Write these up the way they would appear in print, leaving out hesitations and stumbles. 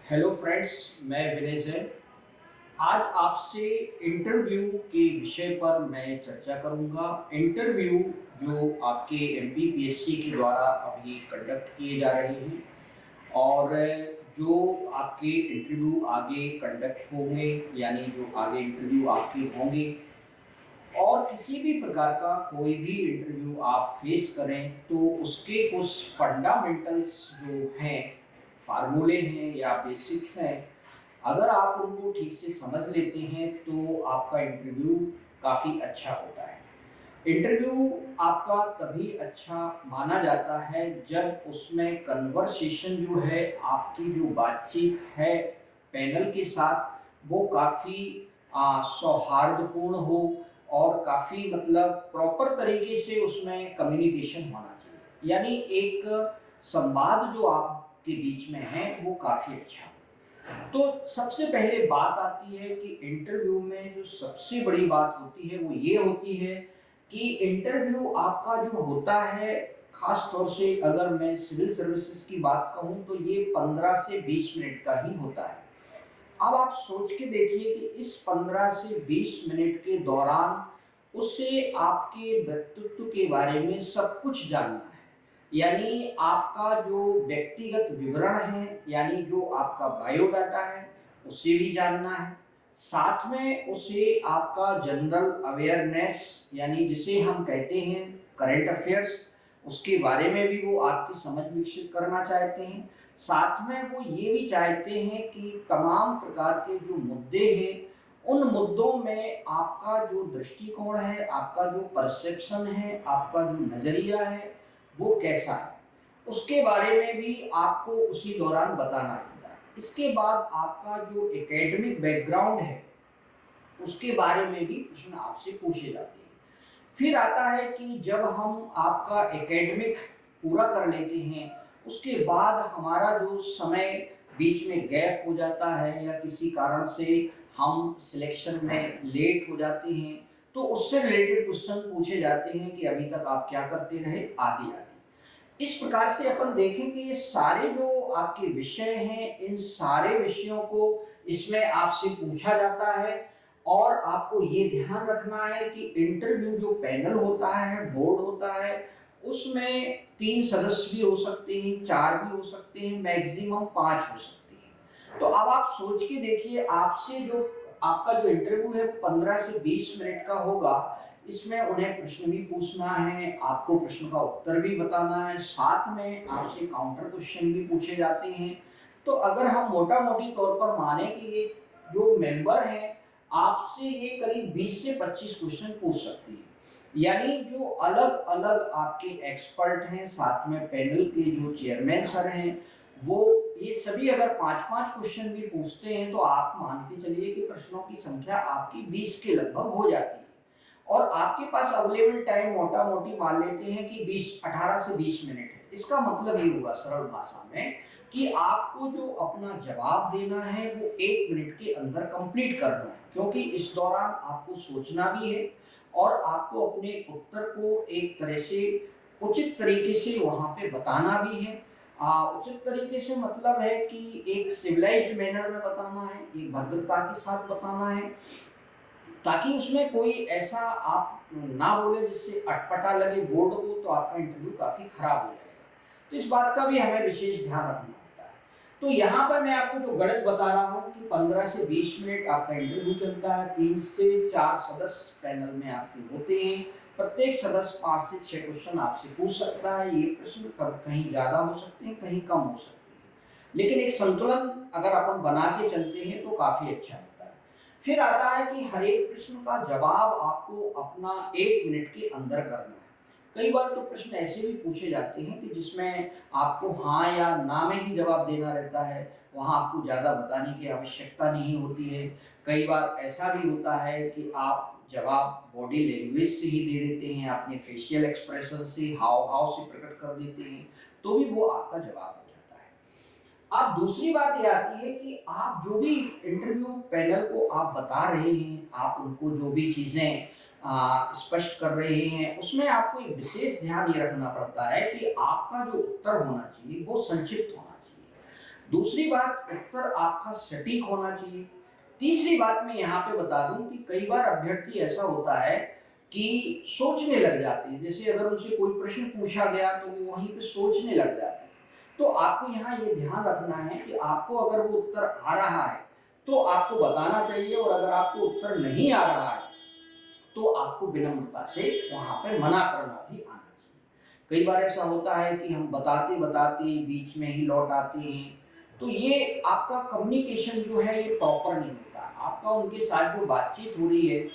Hello friends, मैं विनय जैन। आज आपसे इंटरव्यू के विषय पर मैं चर्चा करूंगा। इंटरव्यू जो आपके एमपीपीएससी के द्वारा अभी कंडक्ट किए जा रहे हैं और जो आपके इंटरव्यू आगे कंडक्ट होंगे, यानी जो आगे इंटरव्यू आपके होंगे और किसी भी प्रकार का कोई भी इंटरव्यू आप फेस करें तो उसके कुछ फंडामेंटल्स जो हैं, फार्मूले हैं या बेसिक्स हैं, अगर आप उनको ठीक से समझ लेते हैं तो आपका इंटरव्यू काफ़ी अच्छा होता है। इंटरव्यू आपका तभी अच्छा माना जाता है जब उसमें कन्वर्सेशन जो है, आपकी जो बातचीत है पैनल के साथ, वो काफ़ी सौहार्दपूर्ण हो और काफ़ी मतलब प्रॉपर तरीके से उसमें कम्युनिकेशन होना चाहिए, यानी एक संवाद जो आपके बीच में है वो काफ़ी अच्छा। तो सबसे पहले बात आती है कि इंटरव्यू में जो सबसे बड़ी बात होती है वो ये होती है कि इंटरव्यू आपका जो होता है, खास तौर से अगर मैं सिविल सर्विसेज की बात कहूँ तो ये 15 से 20 मिनट का ही होता है। अब आप सोच के देखिए कि इस 15 से 20 मिनट के दौरान उसे आपके व्यक्तित्व के बारे में सब कुछ जानना है, यानी आपका जो व्यक्तिगत विवरण है, यानी जो आपका बायोडाटा है उसे भी जानना है। साथ में उसे आपका जनरल अवेयरनेस, यानी जिसे हम कहते हैं करंट अफेयर्स, उसके बारे में भी वो आपकी समझ विकसित करना चाहते हैं। साथ में वो ये भी चाहते हैं कि तमाम प्रकार के जो मुद्दे हैं उन मुद्दों में आपका जो दृष्टिकोण है, आपका जो परसेप्शन है, आपका जो नज़रिया है वो कैसा है, उसके बारे में भी आपको उसी दौरान बताना होता है। इसके बाद आपका जो एकेडमिक बैकग्राउंड है उसके बारे में भी प्रश्न आपसे पूछे जाते हैं। फिर आता है कि जब हम आपका एकेडमिक पूरा कर लेते हैं उसके बाद हमारा जो समय बीच में गैप हो जाता है या किसी कारण से हम सिलेक्शन में लेट हो जाते हैं तो उससे रिलेटेड क्वेश्चन पूछे जाते हैं कि अभी तक आप क्या करते रहे, आदि आदि। इस प्रकार से अपन देखें कि ये सारे जो आपके विषय हैं, इन सारे विषयों को इसमें आपसे पूछा जाता है। और आपको ये ध्यान रखना है कि इंटरव्यू जो पैनल होता है, बोर्ड होता है, उसमें 3 सदस्य भी हो सकते हैं, 4 भी हो सकते हैं, मैक्सिमम 5 हो सकते हैं। तो अब आप सोच के देखिए, आपसे जो आपका जो इंटरव्यू है 15 से 20 मिनट का होगा। इसमें उन्हें प्रश्न भी पूछना है, आपको प्रश्न का उत्तर भी बताना है, साथ में आपसे काउंटर क्वेश्चन भी पूछे जाते हैं। तो अगर हम मोटा मोटी तौर पर माने कि ये जो मेंबर हैं आपसे ये करीब 20 से 25 क्वेश्चन पूछ सकती है, यानी जो अलग अलग आपके एक्सपर्ट हैं, साथ में पैनल के जो चेयरमैन सर हैं, वो ये सभी अगर 5-5 क्वेश्चन भी पूछते हैं तो आप मान के चलिए कि प्रश्नों की संख्या आपकी 20 के लगभग हो जाती है। और आपके पास अवेलेबल टाइम मोटा मोटी मान लेते हैं कि 18 से 20 मिनट है। इसका मतलब ये हुआ सरल भाषा में कि आपको जो अपना जवाब देना है वो 1 मिनट के अंदर कंप्लीट करना है, क्योंकि इस दौरान आपको सोचना भी है और आपको अपने उत्तर को एक तरह से उचित तरीके से वहां पे बताना भी है। उचित तरीके से मतलब है कि एक सिविलाइज्ड मैनर में बताना है, एक भद्रता के साथ बताना है, ताकि उसमें कोई ऐसा आप ना बोले जिससे अटपटा लगे बोर्ड को, तो आपका इंटरव्यू काफ़ी खराब हो जाएगा। तो इस बात का भी हमें विशेष ध्यान रखना होता है। तो यहाँ पर मैं आपको जो गणित बता रहा हूँ कि 15 से 20 मिनट आपका इंटरव्यू चलता है। 3 से 4 सदस्य पैनल में आपके होते हैं। प्रत्येक सदस्य 5 से 6 क्वेश्चन आपसे पूछ सकता है। ये प्रश्न कहीं ज़्यादा हो सकते हैं, कहीं कम हो सकते हैं, लेकिन एक संतुलन अगर अपन बना के चलते हैं तो काफ़ी अच्छा होता है। फिर आता है कि हर एक प्रश्न का जवाब आपको अपना 1 मिनट के अंदर करना है। कई बार तो प्रश्न ऐसे भी पूछे जाते हैं कि जिसमें आपको हाँ या ना में ही जवाब देना रहता है, वहाँ आपको ज़्यादा बताने की आवश्यकता नहीं होती है। कई बार ऐसा भी होता है कि आप जवाब बॉडी लैंग्वेज से ही दे देते हैं, अपने फेशियल एक्सप्रेशन से, हाव भाव से प्रकट कर देते हैं, तो भी वो आपका जवाब हो जाता है। अब दूसरी बात ये आती है कि आप जो भी इंटरव्यू पैनल को आप बता रहे हैं, आप उनको जो भी चीज़ें स्पष्ट कर रहे हैं, उसमें आपको एक विशेष ध्यान ये रखना पड़ता है कि आपका जो उत्तर होना चाहिए वो संक्षिप्त होना चाहिए। दूसरी बात, उत्तर आपका सटीक होना चाहिए। तीसरी बात मैं यहाँ पे बता दूं कि कई बार अभ्यर्थी ऐसा होता है कि सोचने लग जाते हैं, जैसे अगर उनसे कोई प्रश्न पूछा गया तो वो वहीं पे सोचने लग जाते हैं। तो आपको यहाँ ये ध्यान रखना है कि आपको अगर वो उत्तर आ रहा है तो आपको बताना चाहिए, और अगर आपको उत्तर नहीं आ रहा है तो आपको विनम्रता से वहां पर मना करना भी आना चाहिए। कई बार ऐसा होता है कि हम बताते बताते बीच में ही लौट आते हैं, तो ये आपका कम्युनिकेशन जो है ये प्रॉपर नहीं होता। आपका उनके साथ जो बातचीत हो रही है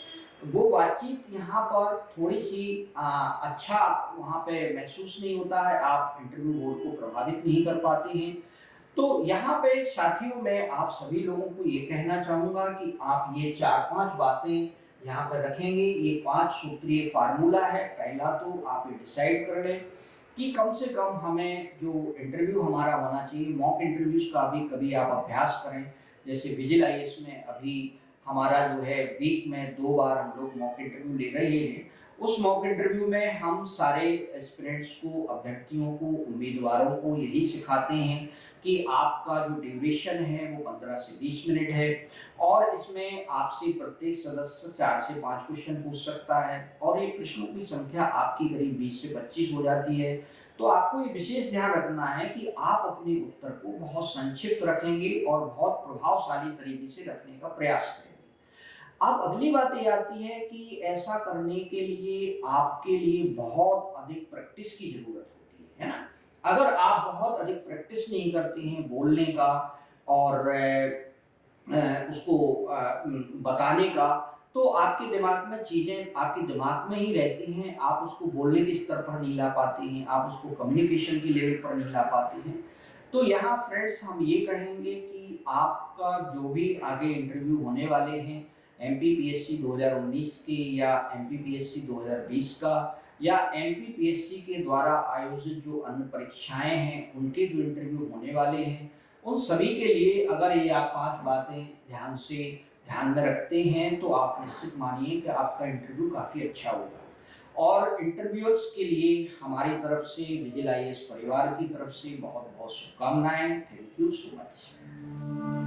वो बातचीत यहाँ पर थोड़ी सी अच्छा वहाँ पे महसूस नहीं होता है, आप इंटरव्यू बोर्ड को प्रभावित नहीं कर पाते हैं। तो यहाँ पे साथियों मैं आप सभी लोगों को ये कहना चाहूँगा कि आप ये 4-5 बातें यहाँ पर रखेंगे। ये 5 सूत्रीय फार्मूला है। पहला तो आप ये डिसाइड कर लें कि कम से कम हमें जो इंटरव्यू हमारा होना चाहिए, मॉक इंटरव्यूज का भी कभी आप अभ्यास करें। जैसे विजिल आईएएस में अभी हमारा जो है वीक में 2 बार हम लोग मॉक इंटरव्यू ले रहे हैं। उस मॉक इंटरव्यू में हम सारे एस्पिरेंट्स को, अभ्यर्थियों को, उम्मीदवारों को यही सिखाते हैं कि आपका जो ड्यूरेशन है वो 15 से 20 मिनट है, और इसमें आपसे प्रत्येक सदस्य 4 से 5 क्वेश्चन पूछ सकता है, और ये प्रश्नों की संख्या आपकी करीब 20 से 25 हो जाती है। तो आपको ये विशेष ध्यान रखना है कि आप अपने उत्तर को बहुत संक्षिप्त रखेंगे और बहुत प्रभावशाली तरीके से रखने का प्रयास करेंगे। अब अगली बात ये आती है कि ऐसा करने के लिए आपके लिए बहुत अधिक प्रैक्टिस की जरूरत होती है ना? अगर आप बहुत अधिक प्रैक्टिस नहीं करते हैं बोलने का और उसको बताने का, तो आपके दिमाग में चीज़ें आपके दिमाग में ही रहती हैं, आप उसको बोलने के स्तर पर नहीं ला पाते हैं, आप उसको कम्युनिकेशन की लेवल पर नहीं ला पाते हैं। तो यहाँ फ्रेंड्स हम ये कहेंगे कि आपका जो भी आगे इंटरव्यू होने वाले हैं, एमपीपीएससी 2019 के या एमपीपीएससी 2020 का या एमपीपीएससी के द्वारा आयोजित जो अन्य परीक्षाएं हैं उनके जो इंटरव्यू होने वाले हैं, उन सभी के लिए अगर ये आप 5 बातें ध्यान में रखते हैं तो आप निश्चित मानिए कि आपका इंटरव्यू काफ़ी अच्छा होगा। और इंटरव्यूअर्स के लिए हमारी तरफ से, विजिल आईएएस परिवार की तरफ से बहुत बहुत शुभकामनाएं। Thank you so much.